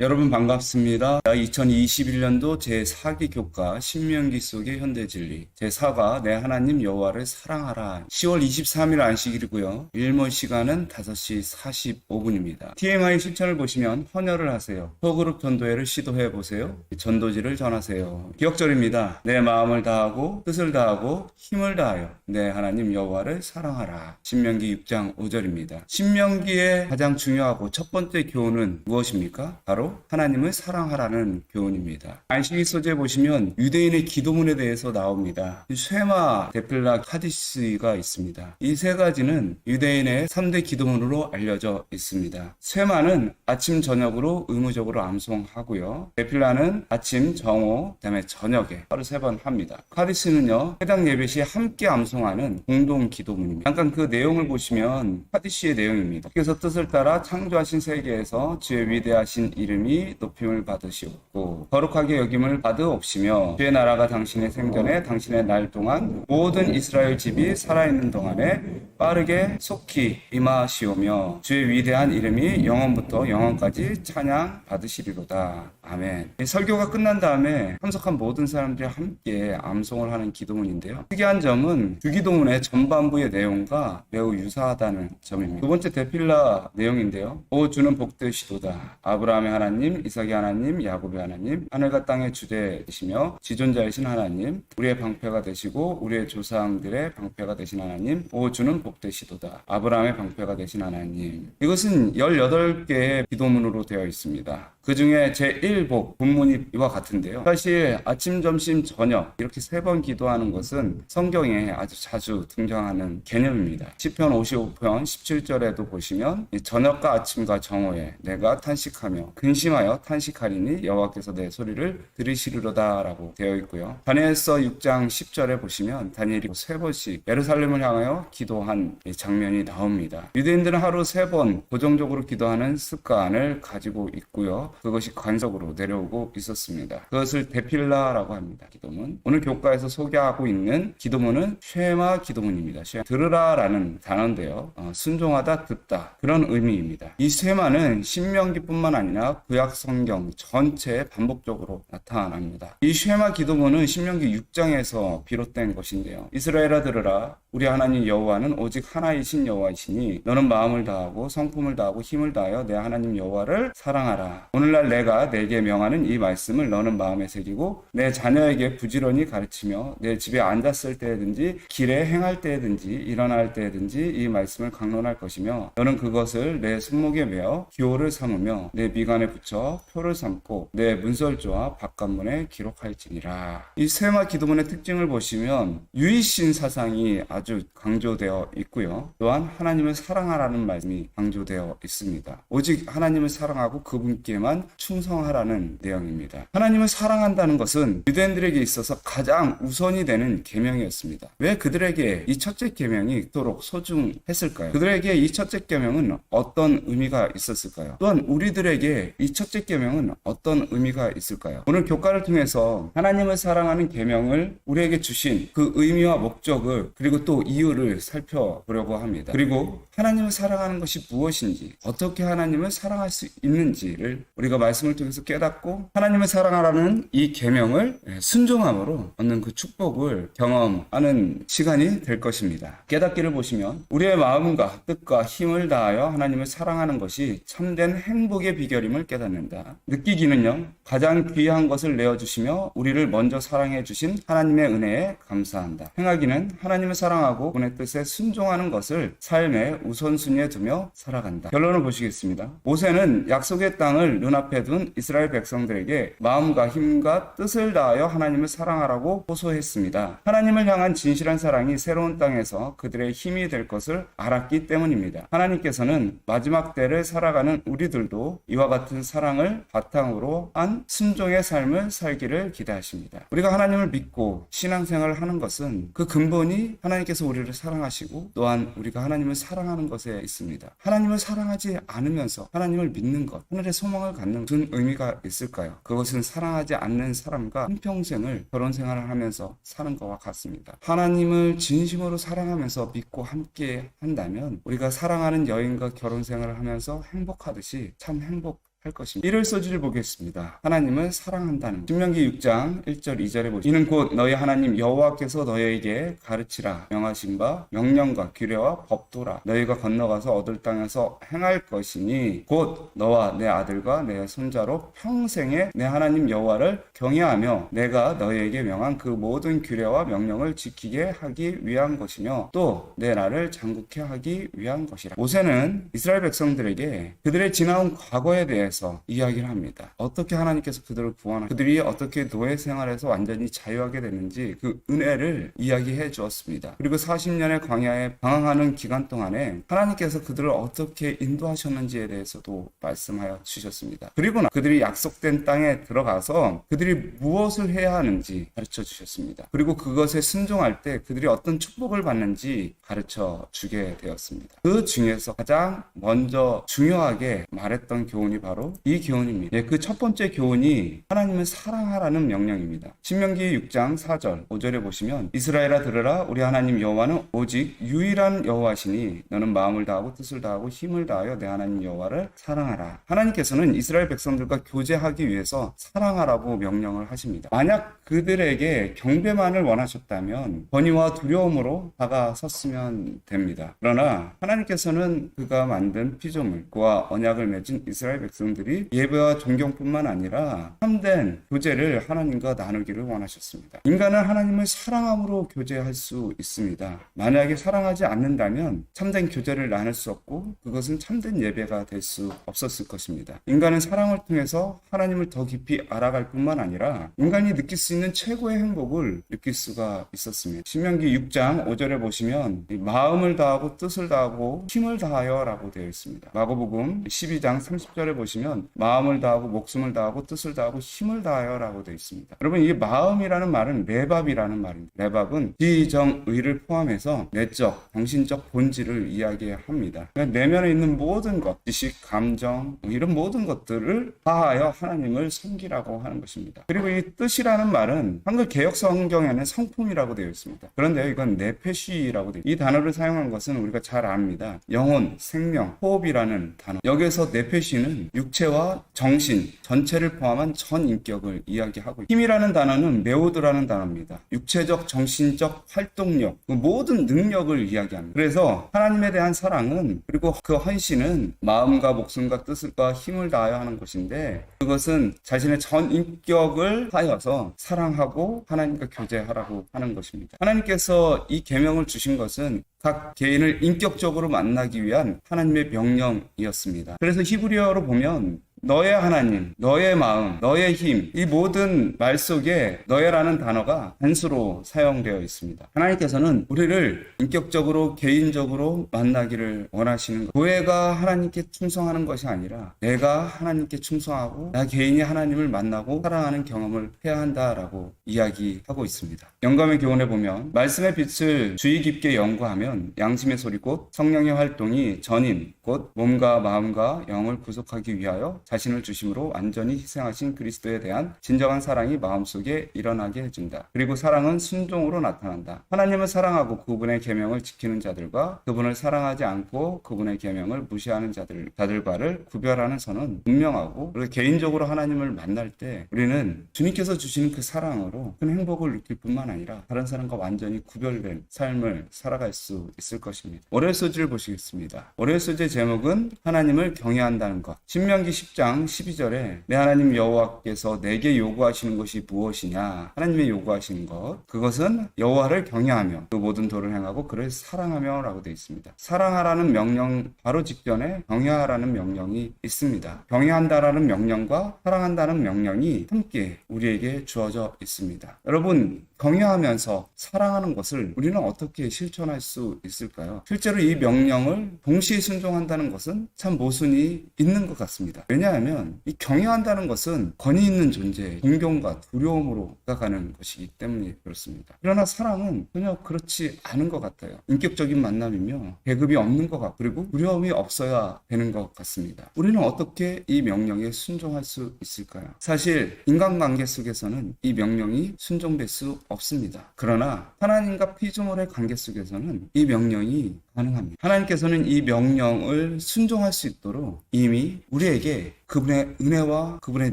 여러분 반갑습니다. 2021년도 제4기 교과 신명기 속의 현대진리 제4과 내 하나님 여호와를 사랑하라 10월 23일 안식일이고요. 일몰 시간은 5시 45분입니다. TMI 실천을 보시면 헌혈을 하세요. 소그룹 전도회를 시도해 보세요. 전도지를 전하세요. 기억절입니다. 내 마음을 다하고 뜻을 다하고 힘을 다하여 내 하나님 여호와를 사랑하라. 신명기 6장 5절입니다. 신명기의 가장 중요하고 첫 번째 교훈은 무엇입니까? 바로 하나님을 사랑하라는 교훈입니다. 안식일 소재에 보시면 유대인의 기도문에 대해서 나옵니다. 쉐마, 데필라, 카디스가 있습니다. 이 세 가지는 유대인의 3대 기도문으로 알려져 있습니다. 쉐마는 아침 저녁으로 의무적으로 암송하고요. 데필라는 아침, 정오, 그다음에 저녁에 하루 3번 합니다. 카디스는요, 해당 예배 시에 함께 암송하는 공동 기도문입니다. 잠깐 그 내용을 보시면 카디스의 내용입니다. 그래서 뜻을 따라 창조하신 세계에서 주의 위대하신 이름이 높임을 받으시옵고 거룩하게 여김을 받으옵시며 주의 나라가 당신의 생전에 당신의 날 동안 모든 이스라엘 집이 살아있는 동안에 빠르게 속히 임하시오며 주의 위대한 이름이 영원부터 영원까지 찬양 받으시리로다. 아멘. 설교가 끝난 다음에 참석한 모든 사람들이 함께 암송을 하는 기도문인데요. 특이한 점은 주기도문의 전반부의 내용과 매우 유사하다는 점입니다. 두 번째 데필라 내용인데요. 오 주는 복되시도다. 아브라함의 하나님, 이삭의 하나님, 야곱의 하나님, 하늘과 땅의 주되시며 지존자이신 하나님, 우리의 방패가 되시고 우리의 조상들의 방패가 되신 하나님, 오 주는 복되시도다. 아브라함의 방패가 되신 하나님. 이것은 18개의 기도문으로 되어 있습니다. 그 중에 제1복 본문이 이와 같은데요. 사실 아침, 점심, 저녁 이렇게 3번 기도하는 것은 성경에 아주 자주 등장하는 개념입니다. 시편 55편 17절에도 보시면 저녁과 아침과 정오에 내가 탄식하며 근심하여 탄식하리니 여호와께서 내 소리를 들으시리로다 라고 되어 있고요. 다니엘서 6장 10절에 보시면 다니엘이 3번씩 예루살렘을 향하여 기도한 장면이 나옵니다. 유대인들은 하루 3번 고정적으로 기도하는 습관을 가지고 있고요. 그것이 관석으로 내려오고 있었습니다. 그것을 데필라라고 합니다. 기도문. 오늘 교과에서 소개하고 있는 기도문은 쉐마 기도문입니다. 들으라라는 단어인데요. 순종하다, 듣다 그런 의미입니다. 이 쉐마는 신명기뿐만 아니라 구약 성경 전체에 반복적으로 나타납니다. 이 쉐마 기도문은 신명기 6장에서 비롯된 것인데요. 이스라엘아 들으라. 우리 하나님 여호와는 오직 하나이신 여호와이시니 너는 마음을 다하고 성품을 다하고 힘을 다하여 내 하나님 여호와를 사랑하라. 오늘날 내가 내게 명하는 이 말씀을 너는 마음에 새기고 내 자녀에게 부지런히 가르치며 내 집에 앉았을 때든지 길에 행할 때든지 일어날 때든지 이 말씀을 강론할 것이며 너는 그것을 내 손목에 메어 기호를 삼으며 내 미간에 붙여 표를 삼고 내 문설주와 바깥문에 기록할지니라. 이 세마 기도문의 특징을 보시면 유이신 사상이 아주 강조되어 있고요. 또한 하나님을 사랑하라는 말씀이 강조되어 있습니다. 오직 하나님을 사랑하고 그분께만 충성하라는 내용입니다. 하나님을 사랑한다는 것은 유대인들에게 있어서 가장 우선이 되는 계명이었습니다. 왜 그들에게 이 첫째 계명이 그토록 소중했을까요? 그들에게 이 첫째 계명은 어떤 의미가 있었을까요? 또한 우리들에게 이 첫째 계명은 어떤 의미가 있을까요? 오늘 교과를 통해서 하나님을 사랑하는 계명을 우리에게 주신 그 의미와 목적을 그리고 또 이유를 살펴보려고 합니다. 그리고 하나님을 사랑하는 것이 무엇인지 어떻게 하나님을 사랑할 수 있는지를 우리가 말씀을 통해서 깨닫고 하나님을 사랑하라는 이 계명을 순종함으로 얻는 그 축복을 경험하는 시간이 될 것입니다. 깨닫기를 보시면 우리의 마음과 뜻과 힘을 다하여 하나님을 사랑하는 것이 참된 행복의 비결임을 깨닫는다. 느끼기는요, 가장 귀한 것을 내어주시며 우리를 먼저 사랑해 주신 하나님의 은혜에 감사한다. 행하기는 하나님을 사랑하고 그분의 뜻에 순종하는 것을 삶의 우선순위에 두며 살아간다. 결론을 보시겠습니다. 모세는 약속의 땅을 눈앞에 둔 이스라엘 백성들에게 마음과 힘과 뜻을 다하여 하나님을 사랑하라고 호소했습니다. 하나님을 향한 진실한 사랑이 새로운 땅에서 그들의 힘이 될 것을 알았기 때문입니다. 하나님께서는 마지막 때를 살아가는 우리들도 이와 같은 사랑을 바탕으로 한 순종의 삶을 살기를 기대하십니다. 우리가 하나님을 믿고 신앙생활을 하는 것은 그 근본이 하나님께서 우리를 사랑하시고 또한 우리가 하나님을 사랑하는 것에 있습니다. 하나님을 사랑하지 않으면서 하나님을 믿는 것, 하늘의 소망을 갖는 무슨 의미가 있을까요? 그것은 사랑하지 않는 사람과 한평생을 결혼 생활을 하면서 사는 것과 같습니다. 하나님을 진심으로 사랑하면서 믿고 함께 한다면 우리가 사랑하는 여인과 결혼 생활을 하면서 행복하듯이 참 행복할 할 것입니다. 1월 소지를 보겠습니다. 하나님을 사랑한다는 신명기 6장 1절 2절에 보시면 이는 곧 너희 하나님 여호와께서 너희에게 가르치라 명하신 바 명령과 규례와 법도라 너희가 건너가서 얻을 땅에서 행할 것이니 곧 너와 내 아들과 내 손자로 평생에 내 하나님 여호와를 경외하며 내가 너희에게 명한 그 모든 규례와 명령을 지키게 하기 위한 것이며 또 내 나를 장국케 하기 위한 것이라. 모세는 이스라엘 백성들에게 그들의 지나온 과거에 대해서 이야기를 합니다. 어떻게 하나님께서 그들을 구원하고 그들이 어떻게 노예 생활에서 완전히 자유하게 됐는지 그 은혜를 이야기해 주었습니다. 그리고 40년의 광야에 방황하는 기간 동안에 하나님께서 그들을 어떻게 인도하셨는지에 대해서도 말씀하여 주셨습니다. 그리고 그들이 약속된 땅에 들어가서 그들이 무엇을 해야 하는지 가르쳐 주셨습니다. 그리고 그것에 순종할 때 그들이 어떤 축복을 받는지 가르쳐 주게 되었습니다. 그 중에서 가장 먼저 중요하게 말했던 교훈이 바로 이 교훈입니다. 그 첫 번째 교훈이 하나님을 사랑하라는 명령입니다. 신명기 6장 4절 5절에 보시면 이스라엘아 들으라 우리 하나님 여호와는 오직 유일한 여호와시니 너는 마음을 다하고 뜻을 다하고 힘을 다하여 내 하나님 여호와를 사랑하라. 하나님께서는 이스라엘 백성들과 교제하기 위해서 사랑하라고 명령을 하십니다. 만약 그들에게 경배만을 원하셨다면 권위와 두려움으로 다가섰으면 됩니다. 그러나 하나님께서는 그가 만든 피조물 그와 언약을 맺은 이스라엘 백성들이 예배와 존경뿐만 아니라 참된 교제를 하나님과 나누기를 원하셨습니다. 인간은 하나님을 사랑함으로 교제할 수 있습니다. 만약에 사랑하지 않는다면 참된 교제를 나눌 수 없고 그것은 참된 예배가 될 수 없었을 것입니다. 인간은 사랑을 통해서 하나님을 더 깊이 알아갈 뿐만 아니라 인간이 느낄 수 있는 최고의 행복을 느낄 수가 있었습니다. 신명기 6장 5절에 보시면 마음을 다하고 뜻을 다하고 힘을 다하여 라고 되어 있습니다. 마고복음 12장 30절에 보시면 마음을 다하고 목숨을 다하고 뜻을 다하고 힘을 다하여 라고 되어 있습니다. 여러분 이 마음이라는 말은 레밥이라는 말입니다. 레밥은 지정의를 포함해서 내적, 정신적 본질을 이야기합니다. 그러니까 내면에 있는 모든 것, 지식, 감정 이런 모든 것들을 다하여 하나님을 섬기라고 하는 것입니다. 그리고 이 뜻이라는 말은 한글 개역 성경에는 성품이라고 되어 있습니다. 그런데 이건 네페시라고 되어 있습니다. 이 단어를 사용한 것은 우리가 잘 압니다. 영혼, 생명, 호흡이라는 단어. 여기에서 네페시는 육체와 정신 전체를 포함한 전 인격을 이야기하고 있습니다. 힘이라는 단어는 메오드라는 단어입니다. 육체적, 정신적 활동력, 그 모든 능력을 이야기합니다. 그래서 하나님에 대한 사랑은 그리고 그 헌신은 마음과 목숨과 뜻과 힘을 다하여 하는 것인데 그것은 자신의 전 인격을 하여서 사랑하고 하나님과 교제하라고 하는 것입니다. 하나님께서 이 계명을 주신 것은 각 개인을 인격적으로 만나기 위한 하나님의 명령이었습니다. 그래서 히브리어로 보면 너의 하나님, 너의 마음, 너의 힘, 이 모든 말 속에 너의라는 단어가 단수로 사용되어 있습니다. 하나님께서는 우리를 인격적으로, 개인적으로 만나기를 원하시는 것. 교회가 하나님께 충성하는 것이 아니라 내가 하나님께 충성하고 나 개인이 하나님을 만나고 사랑하는 경험을 해야 한다라고 이야기하고 있습니다. 영감의 교훈에 보면 말씀의 빛을 주의 깊게 연구하면 양심의 소리 곧 성령의 활동이 전인 곧 몸과 마음과 영을 구속하기 위하여 자신을 중심으로 완전히 희생하신 그리스도에 대한 진정한 사랑이 마음속에 일어나게 해준다. 그리고 사랑은 순종으로 나타난다. 하나님을 사랑하고 그분의 계명을 지키는 자들과 그분을 사랑하지 않고 그분의 계명을 무시하는 자들과를 구별하는 선은 분명하고 그리고 개인적으로 하나님을 만날 때 우리는 주님께서 주시는 그 사랑으로 큰 행복을 느낄 뿐만 아니라 다른 사람과 완전히 구별된 삶을 살아갈 수 있을 것입니다. 월요일 소지를 보시겠습니다. 월요일 소지의 제목은 하나님을 경외한다는 것. 신명기 10장 12절에 내 하나님 여호와께서 내게 요구하시는 것이 무엇이냐? 하나님의 요구하시는 것. 그것은 여호와를 경외하며 그 모든 도를 행하고 그를 사랑하며 라고 되어 있습니다. 사랑하라는 명령 바로 직전에 경외하라는 명령이 있습니다. 경외한다라는 명령과 사랑한다는 명령이 함께 우리에게 주어져 있습니다. 여러분 경외하면서 사랑하는 것을 우리는 어떻게 실천할 수 있을까요? 실제로 이 명령을 동시에 순종한다는 것은 참 모순이 있는 것 같습니다. 왜냐하면 이 경외한다는 것은 권위 있는 존재, 존경과 두려움으로 다가가는 것이기 때문에 그렇습니다. 그러나 사랑은 전혀 그렇지 않은 것 같아요. 인격적인 만남이며 계급이 없는 것 같고 그리고 두려움이 없어야 되는 것 같습니다. 우리는 어떻게 이 명령에 순종할 수 있을까요? 사실 인간관계 속에서는 이 명령이 순종될 수 없습니다. 그러나 하나님과 피조물의 관계 속에서는 이 명령이 가능합니다. 하나님께서는 이 명령을 순종할 수 있도록 이미 우리에게 그분의 은혜와 그분의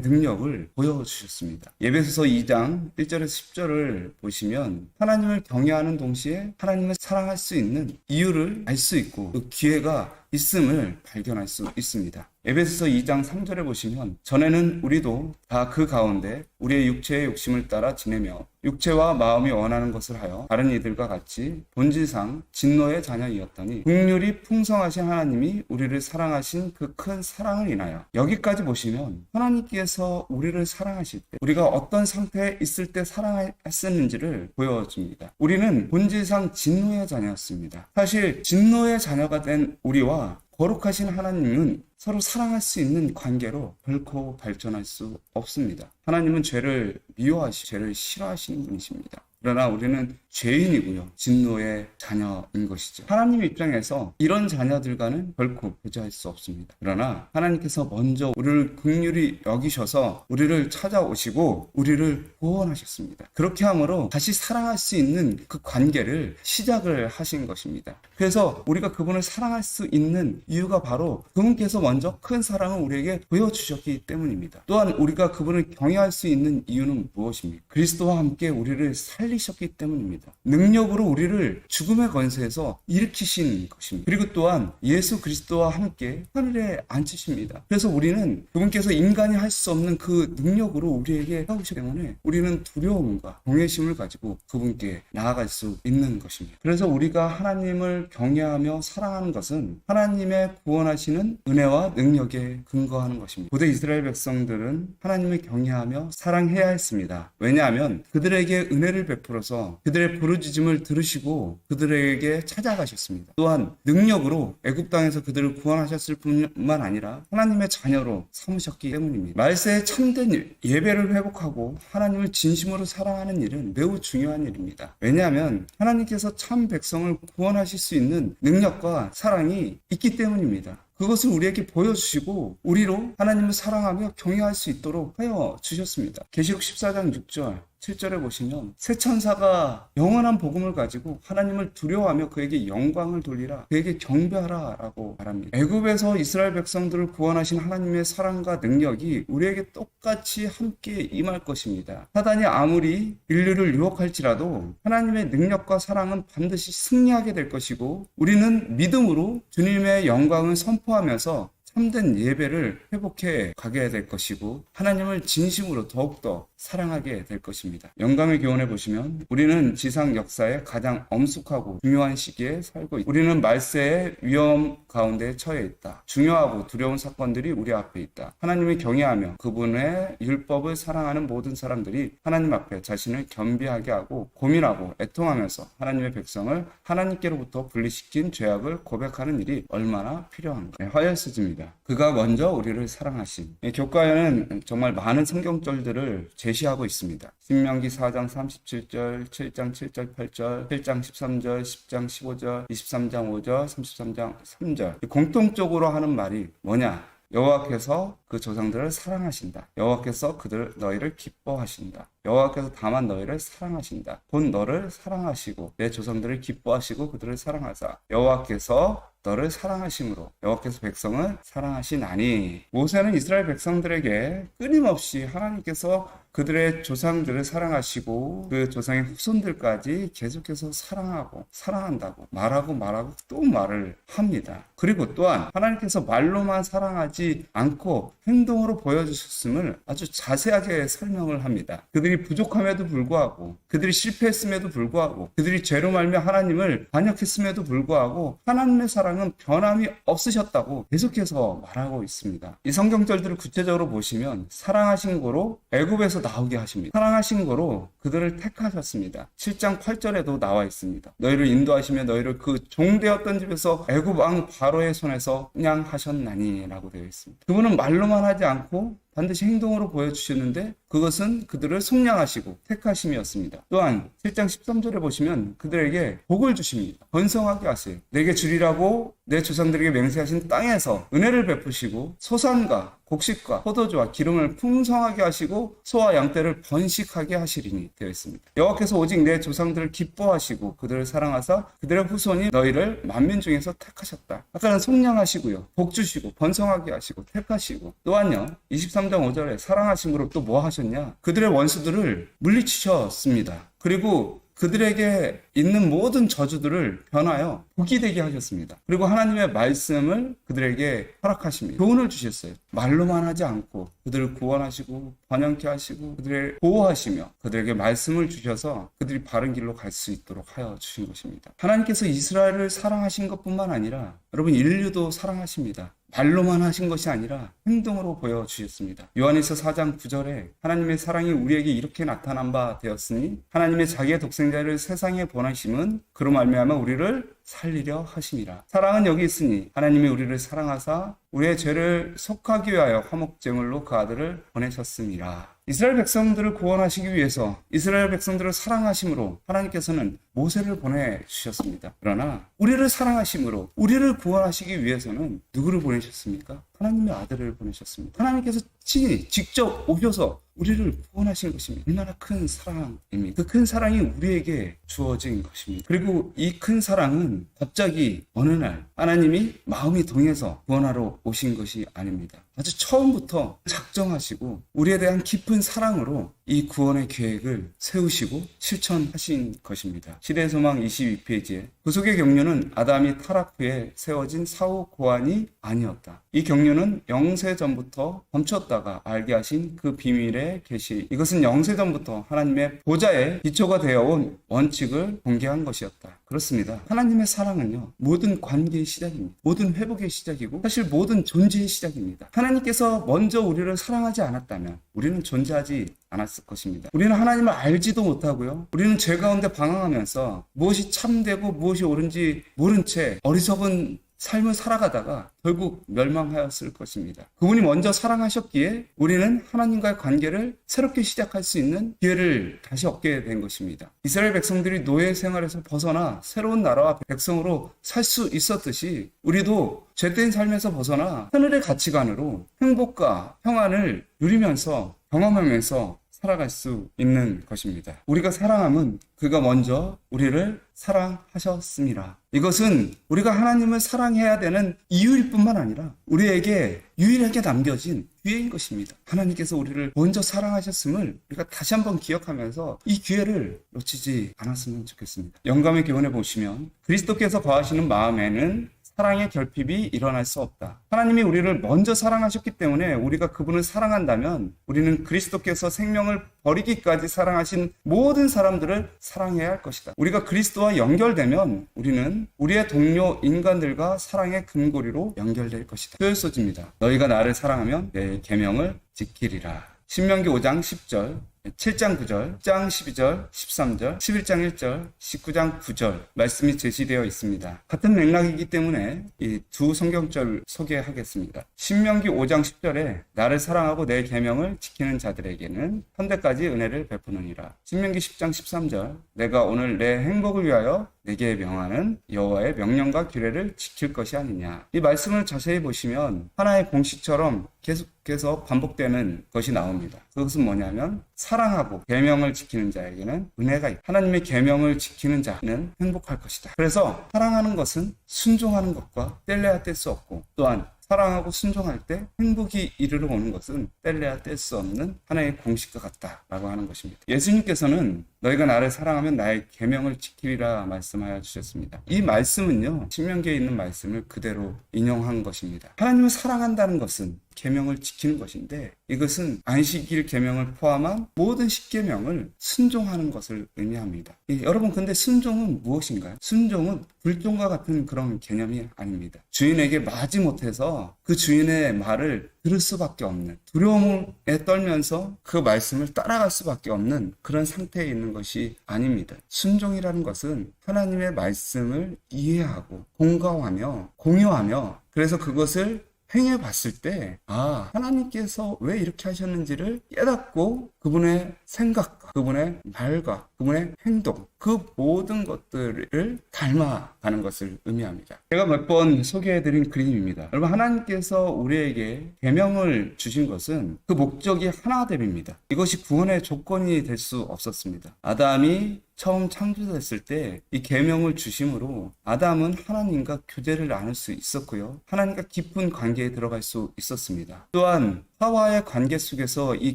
능력을 보여주셨습니다. 에베소서 2장 1절에서 10절을 보시면 하나님을 경외하는 동시에 하나님을 사랑할 수 있는 이유를 알 수 있고 그 기회가 있음을 발견할 수 있습니다. 에베소서 2장 3절에 보시면 전에는 우리도 다 그 가운데 우리의 육체의 욕심을 따라 지내며 육체와 마음이 원하는 것을 하여 다른 이들과 같이 본질상 진노의 자녀이었더니 긍휼이 풍성하신 하나님이 우리를 사랑하신 그 큰 사랑을 인하여 여기까지 보시면 하나님께서 우리를 사랑하실 때 우리가 어떤 상태에 있을 때 사랑했었는지를 보여줍니다. 우리는 본질상 진노의 자녀였습니다. 사실 진노의 자녀가 된 우리와 거룩하신 하나님은 서로 사랑할 수 있는 관계로 결코 발전할 수 없습니다. 하나님은 죄를 미워하시고 죄를 싫어하시는 분이십니다. 그러나 우리는 죄인이고요. 진노의 자녀인 것이죠. 하나님 입장에서 이런 자녀들과는 결코 교제할 수 없습니다. 그러나 하나님께서 먼저 우리를 긍휼히 여기셔서 우리를 찾아오시고 우리를 구원하셨습니다. 그렇게 함으로 다시 사랑할 수 있는 그 관계를 시작을 하신 것입니다. 그래서 우리가 그분을 사랑할 수 있는 이유가 바로 그분께서 먼저 큰 사랑을 우리에게 보여주셨기 때문입니다. 또한 우리가 그분을 경외할 수 있는 이유는 무엇입니까? 그리스도와 함께 우리를 살리셨기 때문입니다. 능력으로 우리를 죽음의 권세에서 일으키신 것입니다. 그리고 또한 예수 그리스도와 함께 하늘에 앉히십니다. 그래서 우리는 그분께서 인간이 할 수 없는 그 능력으로 우리에게 하시기 때문에 우리는 두려움과 경외심을 가지고 그분께 나아갈 수 있는 것입니다. 그래서 우리가 하나님을 경외하며 사랑하는 것은 하나님의 구원하시는 은혜와 능력에 근거하는 것입니다. 고대 이스라엘 백성들은 하나님을 경외하며 사랑해야 했습니다. 왜냐하면 그들에게 은혜를 베풀어서 그들의 부르짖음을 들으시고 그들에게 찾아가셨습니다. 또한 능력으로 애굽 땅에서 그들을 구원하셨을 뿐만 아니라 하나님의 자녀로 삼으셨기 때문입니다. 말세에 참된 예배를 회복하고 하나님을 진심으로 사랑하는 일은 매우 중요한 일입니다. 왜냐하면 하나님께서 참 백성을 구원하실 수 있는 능력과 사랑이 있기 때문입니다. 그것을 우리에게 보여주시고 우리로 하나님을 사랑하며 경외할 수 있도록 하여 주셨습니다. 계시록 14장 6절 7절에 보시면 새 천사가 영원한 복음을 가지고 하나님을 두려워하며 그에게 영광을 돌리라, 그에게 경배하라 라고 말합니다. 애굽에서 이스라엘 백성들을 구원하신 하나님의 사랑과 능력이 우리에게 똑같이 함께 임할 것입니다. 사단이 아무리 인류를 유혹할지라도 하나님의 능력과 사랑은 반드시 승리하게 될 것이고 우리는 믿음으로 주님의 영광을 선포하면서 참된 예배를 회복해 가게 될 것이고 하나님을 진심으로 더욱더 사랑하게 될 것입니다. 영감의 교훈에 보시면 우리는 지상 역사의 가장 엄숙하고 중요한 시기에 살고 있다. 우리는 말세의 위험 가운데 처해 있다. 중요하고 두려운 사건들이 우리 앞에 있다. 하나님을 경외하며 그분의 율법을 사랑하는 모든 사람들이 하나님 앞에 자신을 겸비하게 하고 고민하고 애통하면서 하나님의 백성을 하나님께로부터 분리시킨 죄악을 고백하는 일이 얼마나 필요한가. 화열스입니다. 그가 먼저 우리를 사랑하신. 교과에는 정말 많은 성경절들을 제시하고 있습니다. 신명기 4장 37절, 7장 7절 8절, 7장 13절, 10장 15절, 23장 5절, 33장 3절. 공통적으로 하는 말이 뭐냐? 여호와께서 그 조상들을 사랑하신다. 여호와께서 너희를 기뻐하신다. 여호와께서 다만 너희를 사랑하신다. 곧 너를 사랑하시고 내 조상들을 기뻐하시고 그들을 사랑하사 여호와께서 너를 사랑하심으로 여호와께서 백성을 사랑하시나니. 모세는 이스라엘 백성들에게 끊임없이 하나님께서 그들의 조상들을 사랑하시고 그 조상의 후손들까지 계속해서 사랑하고 사랑한다고 말하고 또 말을 합니다. 그리고 또한 하나님께서 말로만 사랑하지 않고 행동으로 보여주셨음을 아주 자세하게 설명을 합니다. 그들이 부족함에도 불구하고 그들이 실패했음에도 불구하고 그들이 죄로 말며 하나님을 반역했음에도 불구하고 하나님의 사랑은 변함이 없으셨다고 계속해서 말하고 있습니다. 이 성경절들을 구체적으로 보시면 사랑하신 거로 애굽에서 나오게 하십니다. 사랑하신 거로 그들을 택하셨습니다. 7장 8절에도 나와 있습니다. 너희를 인도하시며 너희를 그 종되었던 집에서 애굽 왕 바로의 손에서 그냥하셨나니 라고 되어 있습니다. 그분은 말로만 하지 않고 반드시 행동으로 보여주셨는데 그것은 그들을 속량하시고 택하심이었습니다. 또한 7장 13절에 보시면 그들에게 복을 주십니다. 번성하게 하세요. 내게 주리라고 내 조상들에게 맹세하신 땅에서 은혜를 베푸시고 소산과 곡식과 포도주와 기름을 풍성하게 하시고 소와 양떼를 번식하게 하시리니 되어 있습니다. 여호와께서 오직 내 조상들을 기뻐하시고 그들을 사랑하사 그들의 후손이 너희를 만민 중에서 택하셨다. 아까는 속량하시고요, 복 주시고 번성하게 하시고 택하시고, 또한요 23장 5절에 사랑하심으로 또 뭐 하셨냐? 그들의 원수들을 물리치셨습니다. 그리고 그들에게 있는 모든 저주들을 변하여 복이 되게 하셨습니다. 그리고 하나님의 말씀을 그들에게 허락하십니다. 교훈을 주셨어요. 말로만 하지 않고 그들을 구원하시고 번영케 하시고 그들을 보호하시며 그들에게 말씀을 주셔서 그들이 바른 길로 갈 수 있도록 하여 주신 것입니다. 하나님께서 이스라엘을 사랑하신 것뿐만 아니라 여러분 인류도 사랑하십니다. 말로만 하신 것이 아니라 행동으로 보여주셨습니다. 요한일서 4장 9절에 하나님의 사랑이 우리에게 이렇게 나타난 바 되었으니 하나님의 자기의 독생자를 세상에 보내심은 그로 말미암아 우리를 살리려 하심이라. 사랑은 여기 있으니 하나님이 우리를 사랑하사 우리의 죄를 속하기 위하여 화목제물로 그 아들을 보내셨음이라. 이스라엘 백성들을 구원하시기 위해서 이스라엘 백성들을 사랑하심으로 하나님께서는 모세를 보내주셨습니다. 그러나 우리를 사랑하심으로 우리를 구원하시기 위해서는 누구를 보내셨습니까? 하나님의 아들을 보내셨습니다. 하나님께서 친히 직접 오셔서 우리를 구원하신 것입니다. 얼마나 큰 사랑입니다. 그 큰 사랑이 우리에게 주어진 것입니다. 그리고 이 큰 사랑은 갑자기 어느 날 하나님이 마음이 동해서 구원하러 오신 것이 아닙니다. 아주 처음부터 작정하시고 우리에 대한 깊은 사랑으로 이 구원의 계획을 세우시고 실천하신 것입니다. 시대의 소망 22페이지에 구속의 경륜은 아담이 타락 후에 세워진 사후 고안이 아니었다. 이 경륜은 영세전부터 멈췄다가 알게 하신 그 비밀의 계시. 이것은 영세전부터 하나님의 보좌에 기초가 되어온 원칙을 공개한 것이었다. 그렇습니다. 하나님의 사랑은요, 모든 관계의 시작입니다. 모든 회복의 시작이고 사실 모든 존재의 시작입니다. 하나님께서 먼저 우리를 사랑하지 않았다면 우리는 존재하지 않았을 것입니다. 우리는 하나님을 알지도 못하고요. 우리는 죄 가운데 방황하면서 무엇이 참되고 무엇이 옳은지 모른 채 어리석은 삶을 살아가다가 결국 멸망하였을 것입니다. 그분이 먼저 사랑하셨기에 우리는 하나님과의 관계를 새롭게 시작할 수 있는 기회를 다시 얻게 된 것입니다. 이스라엘 백성들이 노예 생활에서 벗어나 새로운 나라와 백성으로 살 수 있었듯이 우리도 죄된 삶에서 벗어나 하늘의 가치관으로 행복과 평안을 누리면서 경험하면서 살아갈 수 있는 것입니다. 우리가 사랑함은 그가 먼저 우리를 사랑하셨습니다. 이것은 우리가 하나님을 사랑해야 되는 이유일 뿐만 아니라 우리에게 유일하게 남겨진 기회인 것입니다. 하나님께서 우리를 먼저 사랑하셨음을 우리가 다시 한번 기억하면서 이 기회를 놓치지 않았으면 좋겠습니다. 영감의 교훈에 보시면 그리스도께서 거하시는 마음에는 사랑의 결핍이 일어날 수 없다. 하나님이 우리를 먼저 사랑하셨기 때문에 우리가 그분을 사랑한다면 우리는 그리스도께서 생명을 버리기까지 사랑하신 모든 사람들을 사랑해야 할 것이다. 우리가 그리스도와 연결되면 우리는 우리의 동료 인간들과 사랑의 근고리로 연결될 것이다. 표현소지입니다. 너희가 나를 사랑하면 내 계명을 지키리라. 신명기 5장 10절, 7장 9절, 10장 12절, 13절, 11장 1절, 19장 9절 말씀이 제시되어 있습니다. 같은 맥락이기 때문에 이 두 성경절 소개하겠습니다. 신명기 5장 10절에 나를 사랑하고 내 계명을 지키는 자들에게는 현대까지 은혜를 베푸느니라. 신명기 10장 13절 내가 오늘 내 행복을 위하여 내게 명하는 여호와의 명령과 규례를 지킬 것이 아니냐. 이 말씀을 자세히 보시면 하나의 공식처럼 계속해서 반복되는 것이 나옵니다. 그것은 뭐냐면 사랑하고 계명을 지키는 자에게는 은혜가 있다. 하나님의 계명을 지키는 자는 행복할 것이다. 그래서 사랑하는 것은 순종하는 것과 뗄래야 뗄 수 없고 또한 사랑하고 순종할 때 행복이 이르러 오는 것은 뗄래야 뗄 수 없는 하나의 공식과 같다라고 하는 것입니다. 예수님께서는 너희가 나를 사랑하면 나의 계명을 지키리라 말씀하여 주셨습니다. 이 말씀은요, 신명기에 있는 말씀을 그대로 인용한 것입니다. 하나님을 사랑한다는 것은 계명을 지키는 것인데 이것은 안식일 계명을 포함한 모든 십계명을 순종하는 것을 의미합니다. 여러분 근데 순종은 무엇인가요? 순종은 불종과 같은 그런 개념이 아닙니다. 주인에게 마지못해서 그 주인의 말을 들을 수밖에 없는, 두려움에 떨면서 그 말씀을 따라갈 수밖에 없는 그런 상태에 있는 것이 아닙니다. 순종이라는 것은 하나님의 말씀을 이해하고 공감하며 공유하며 그래서 그것을 행해 봤을 때, 하나님께서 왜 이렇게 하셨는지를 깨닫고 그분의 생각과 그분의 말과 그분의 행동, 그 모든 것들을 닮아가는 것을 의미합니다. 제가 몇 번 소개해드린 그림입니다. 여러분, 하나님께서 우리에게 계명을 주신 것은 그 목적이 하나됨입니다. 이것이 구원의 조건이 될 수 없었습니다. 아담이 처음 창조됐을 때 이 계명을 주심으로 아담은 하나님과 교제를 나눌 수 있었고요. 하나님과 깊은 관계에 들어갈 수 있었습니다. 또한 하와의 관계 속에서 이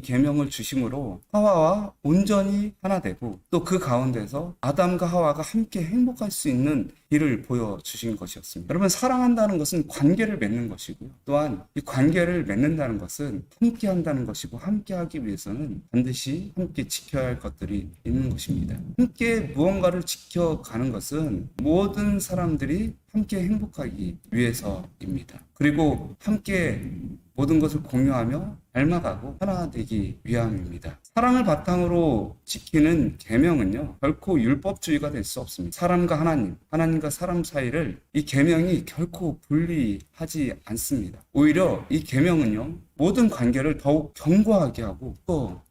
계명을 주심으로 하와와 온전히 하나 되고 또 그 가운데서 아담과 하와가 함께 행복할 수 있는 길을 보여주신 것이었습니다. 여러분, 사랑한다는 것은 관계를 맺는 것이고요. 또한 이 관계를 맺는다는 것은 함께 한다는 것이고, 함께 하기 위해서는 반드시 함께 지켜야 할 것들이 있는 것입니다. 함께 무언가를 지켜가는 것은 모든 사람들이 함께 행복하기 위해서입니다. 그리고 함께 모든 것을 공유하며 닮아가고 하나 되기 위함입니다. 사랑을 바탕으로 지키는 계명은요, 결코 율법주의가 될 수 없습니다. 사람과 하나님, 하나님과 사람 사이를 이 계명이 결코 분리하지 않습니다. 오히려 이 계명은요, 모든 관계를 더욱 견고하게 하고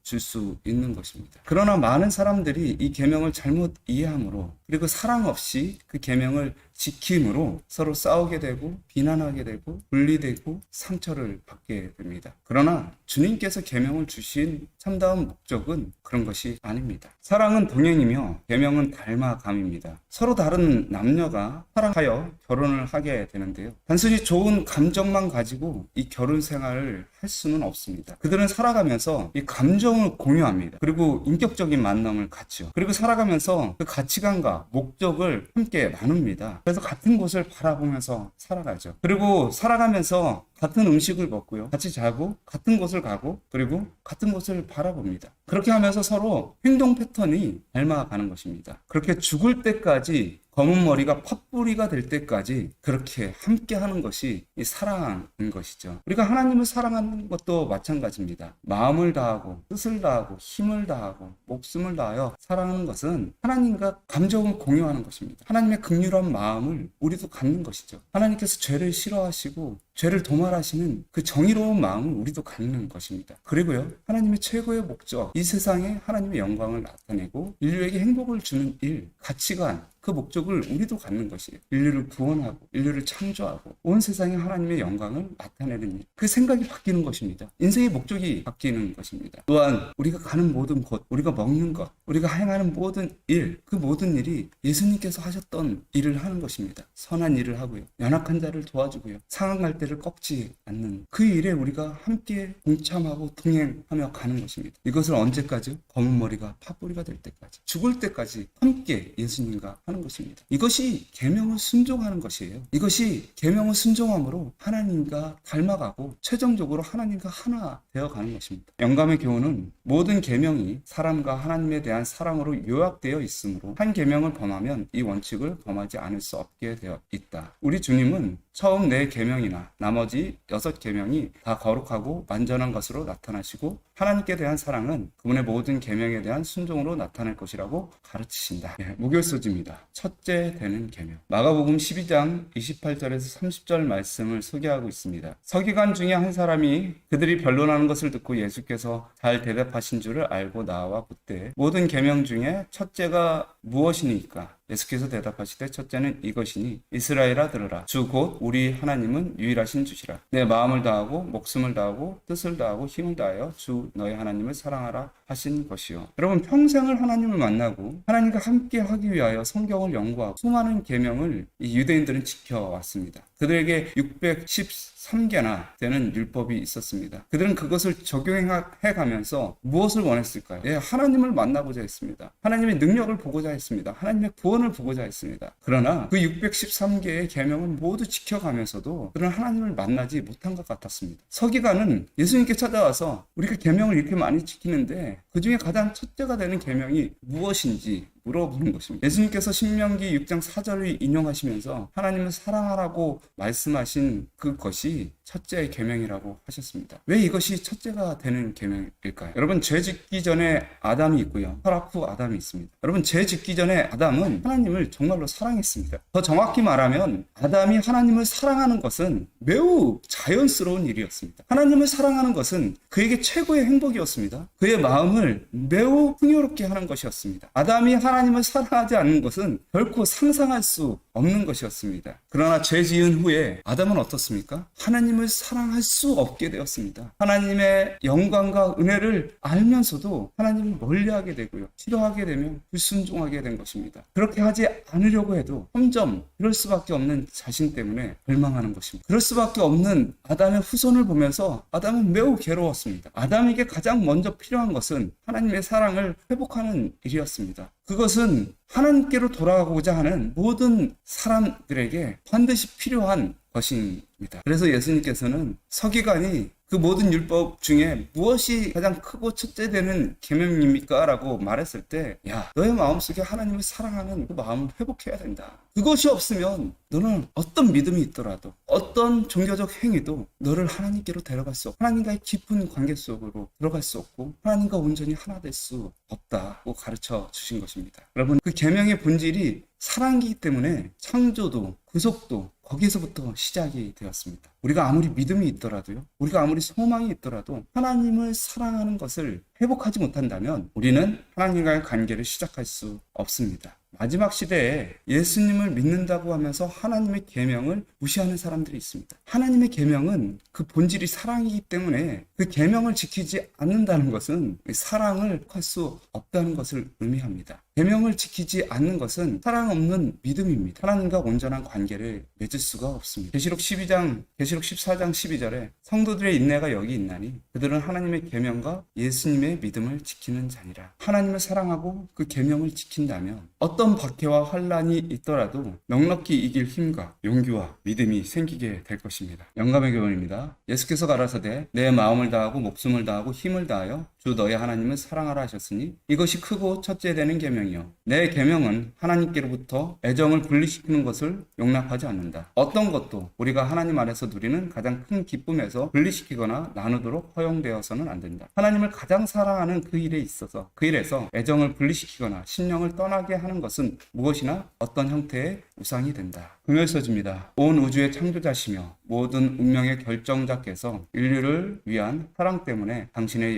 줄 수 있는 것입니다. 그러나 많은 사람들이 이 계명을 잘못 이해함으로, 그리고 사랑 없이 그 계명을 지킴으로 서로 싸우게 되고 비난하게 되고 분리되고 상처를 받게 됩니다. 그러나 주님께서 계명을 주신 참다운 목적은 그런 것이 아닙니다. 사랑은 동행이며 계명은 닮아감입니다. 서로 다른 남녀가 사랑하여 결혼을 하게 되는데요, 단순히 좋은 감정만 가지고 이 결혼 생활을 할 수는 없습니다. 그들은 살아가면서 이 감정을 공유합니다. 그리고 인격적인 만남을 갖죠. 그리고 살아가면서 그 가치관과 목적을 함께 나눕니다. 그래서 같은 곳을 바라보면서 살아가죠. 그리고 살아가면서 같은 음식을 먹고요, 같이 자고 같은 곳을 가고 그리고 같은 곳을 바라봅니다. 그렇게 하면서 서로 행동 패턴이 닮아가는 것입니다. 그렇게 죽을 때까지, 검은 머리가 팥뿌리가 될 때까지 그렇게 함께 하는 것이 이 사랑인 것이죠. 우리가 하나님을 사랑하는 것도 마찬가지입니다. 마음을 다하고 뜻을 다하고 힘을 다하고 목숨을 다하여 사랑하는 것은 하나님과 감정을 공유하는 것입니다. 하나님의 긍휼한 마음을 우리도 갖는 것이죠. 하나님께서 죄를 싫어하시고 죄를 도말하시는 그 정의로운 마음을 우리도 갖는 것입니다. 그리고요, 하나님의 최고의 목적, 이 세상에 하나님의 영광을 나타내고 인류에게 행복을 주는 일, 가치관, 그 목적을 우리도 갖는 것이에요. 인류를 구원하고 인류를 창조하고 온 세상에 하나님의 영광을 나타내는 일, 그 생각이 바뀌는 것입니다. 인생의 목적이 바뀌는 것입니다. 또한 우리가 가는 모든 곳, 우리가 먹는 것, 우리가 행하는 모든 일, 그 모든 일이 예수님께서 하셨던 일을 하는 것입니다. 선한 일을 하고요, 연약한 자를 도와주고요, 상한 갈대를 꺾지 않는 그 일에 우리가 함께 동참하고 동행하며 가는 것입니다. 이것을 언제까지요? 검은 머리가 팥뿌리가 될 때까지, 죽을 때까지 함께 예수님과 하는 것입니다. 이것이 계명을 순종하는 것이에요. 이것이 계명을 순종함으로 하나님과 닮아가고 최종적으로 하나님과 하나 되어가는 것입니다. 영감의 교훈은 모든 계명이 사람과 하나님에 대한 사랑으로 요약되어 있으므로 한 계명을 범하면 이 원칙을 범하지 않을 수 없게 되어 있다. 우리 주님은 처음 4계명이나 나머지 6계명이 다 거룩하고 완전한 것으로 나타나시고 하나님께 대한 사랑은 그분의 모든 계명에 대한 순종으로 나타날 것이라고 가르치신다. 무교소지입니다. 첫째 되는 계명. 마가복음 12장 28절에서 30절 말씀을 소개하고 있습니다. 서기관 중에 한 사람이 그들이 변론하는 것을 듣고 예수께서 잘 대답하신 줄을 알고 나와 묻되 모든 계명 중에 첫째가 무엇이니까? 예수께서 대답하시되 첫째는 이것이니 이스라엘아 들으라. 주 곧 우리 하나님은 유일하신 주시라. 내 마음을 다하고 목숨을 다하고 뜻을 다하고 힘을 다하여 주 너의 하나님을 사랑하라 하신 것이요. 여러분, 평생을 하나님을 만나고 하나님과 함께 하기 위하여 성경을 연구하고 수많은 계명을 이 유대인들은 지켜왔습니다. 그들에게 613개나 되는 율법이 있었습니다. 그들은 그것을 적용해가면서 무엇을 원했을까요? 하나님을 만나고자 했습니다. 하나님의 능력을 보고자 했습니다. 하나님의 구원을 보고자 했습니다. 그러나 그 613개의 계명을 모두 지켜가면서도 그들은 하나님을 만나지 못한 것 같았습니다. 서기관은 예수님께 찾아와서 우리가 계명을 이렇게 많이 지키는데 그 중에 가장 첫째가 되는 계명이 무엇인지 물어보는 것입니다. 예수님께서 신명기 6장 4절을 인용하시면서 하나님을 사랑하라고 말씀하신 그것이 첫째의 계명이라고 하셨습니다. 왜 이것이 첫째가 되는 계명일까요? 여러분, 죄 짓기 전에 아담이 있고요, 허락 후 아담이 있습니다. 여러분, 죄 짓기 전에 아담은 하나님을 정말로 사랑했습니다. 더 정확히 말하면 아담이 하나님을 사랑하는 것은 매우 자연스러운 일이었습니다. 하나님을 사랑하는 것은 그에게 최고의 행복이었습니다. 그의 마음을 매우 풍요롭게 하는 것이었습니다. 아담이 하나님을 사랑하지 않는 것은 결코 상상할 수 없는 것이었습니다. 그러나 죄 지은 후에 아담은 어떻습니까? 하나님을 사랑할 수 없게 되었습니다. 하나님의 영광과 은혜를 알면서도 하나님을 멀리하게 되고요, 싫어하게 되면 불순종하게 된 것입니다. 그렇게 하지 않으려고 해도 점점 그럴 수밖에 없는 자신 때문에 절망하는 것입니다. 그럴 수밖에 없는 아담의 후손을 보면서 아담은 매우 괴로웠습니다. 아담에게 가장 먼저 필요한 것은 하나님의 사랑을 회복하는 일이었습니다. 그것은 하나님께로 돌아가고자 하는 모든 사람들에게 반드시 필요한 것입니다. 그래서 예수님께서는 서기관이 그 모든 율법 중에 무엇이 가장 크고 첫째 되는 계명입니까? 라고 말했을 때, 야, 너의 마음속에 하나님을 사랑하는 그 마음을 회복해야 된다. 그것이 없으면 너는 어떤 믿음이 있더라도, 어떤 종교적 행위도 너를 하나님께로 데려갈 수 없고, 하나님과의 깊은 관계 속으로 들어갈 수 없고, 하나님과 온전히 하나 될 수 없다고 가르쳐 주신 것입니다. 여러분, 그 계명의 본질이 사랑이기 때문에 창조도 구속도 거기에서부터 시작이 되었습니다. 우리가 아무리 믿음이 있더라도요, 우리가 아무리 소망이 있더라도 하나님을 사랑하는 것을 회복하지 못한다면 우리는 하나님과의 관계를 시작할 수 없습니다. 마지막 시대에 예수님을 믿는다고 하면서 하나님의 계명을 무시하는 사람들이 있습니다. 하나님의 계명은 그 본질이 사랑이기 때문에 그 계명을 지키지 않는다는 것은 사랑을 할 수 없다는 것을 의미합니다. 계명을 지키지 않는 것은 사랑 없는 믿음입니다. 하나님과 온전한 관계를 맺을 수가 없습니다. 계시록 14장 12절에 성도들의 인내가 여기 있나니 그들은 하나님의 계명과 예수님의 믿음을 지키는 자니라. 하나님을 사랑하고 그 계명을 지킨다면 어떤 박해와 환란이 있더라도 넉넉히 이길 힘과 용기와 믿음이 생기게 될 것입니다. 영감의 교훈입니다. 예수께서 가라사대 내 마음을 다하고 목숨을 다하고 힘을 다하여 주 너의 하나님을 사랑하라 하셨으니 이것이 크고 첫째 되는 계명이요 내 계명은 하나님께로부터 애정을 분리시키는 것을 용납하지 않는다. 어떤 것도 우리가 하나님 안에서 누리는 가장 큰 기쁨에서 분리시키거나 나누도록 허용되어서는 안 된다. 하나님을 가장 사랑하는 그 일에 있어서 그 일에서 애정을 분리시키거나 신령을 떠나게 하는 것은 무엇이나 어떤 형태의 우상이 된다. 금요일서지입니다. 온 우주의 창조자시며 모든 운명의 결정자께서 인류를 위한 사랑 때문에 당신의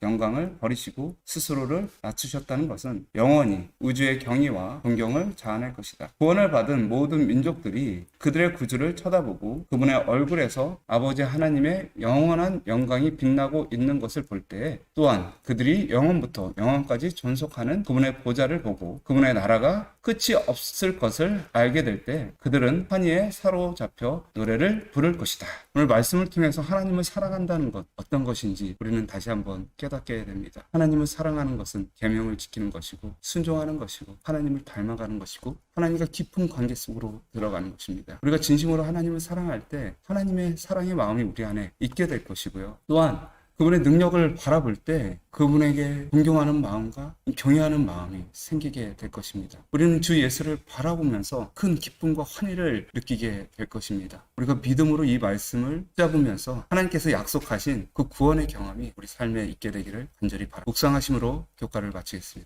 영광을 버리시고 스스로를 낮추셨다는 것은 영원히 우주의 경의와 존경을 자아낼 것이다. 구원을 받은 모든 민족들이 그들의 구주를 쳐다보고 그분의 얼굴에서 아버지 하나님의 영원한 영광이 빛나고 있는 것을 볼 때에 또한 그들이 영원부터 영원까지 존속하는 그분의 보좌를 보고 그분의 나라가 끝이 없을 것을 알게 될 때 그들은 환희에 사로잡혀 노래를 부를 것이다. 오늘 말씀을 통해서 하나님을 사랑한다는 것 어떤 것인지 우리는 다시 한번 깨닫게 됩니다. 하나님을 사랑하는 것은 계명을 지키는 것이고 순종하는 것이고 하나님을 닮아가는 것이고 하나님과 깊은 관계 속으로 들어가는 것입니다. 우리가 진심으로 하나님을 사랑할 때 하나님의 사랑의 마음이 우리 안에 있게 될 것이고요. 또한 그분의 능력을 바라볼 때 그분에게 존경하는 마음과 경외하는 마음이 생기게 될 것입니다. 우리는 주 예수를 바라보면서 큰 기쁨과 환희를 느끼게 될 것입니다. 우리가 믿음으로 이 말씀을 붙잡으면서 하나님께서 약속하신 그 구원의 경험이 우리 삶에 있게 되기를 간절히 바랍니다. 묵상하심으로 교과를 마치겠습니다.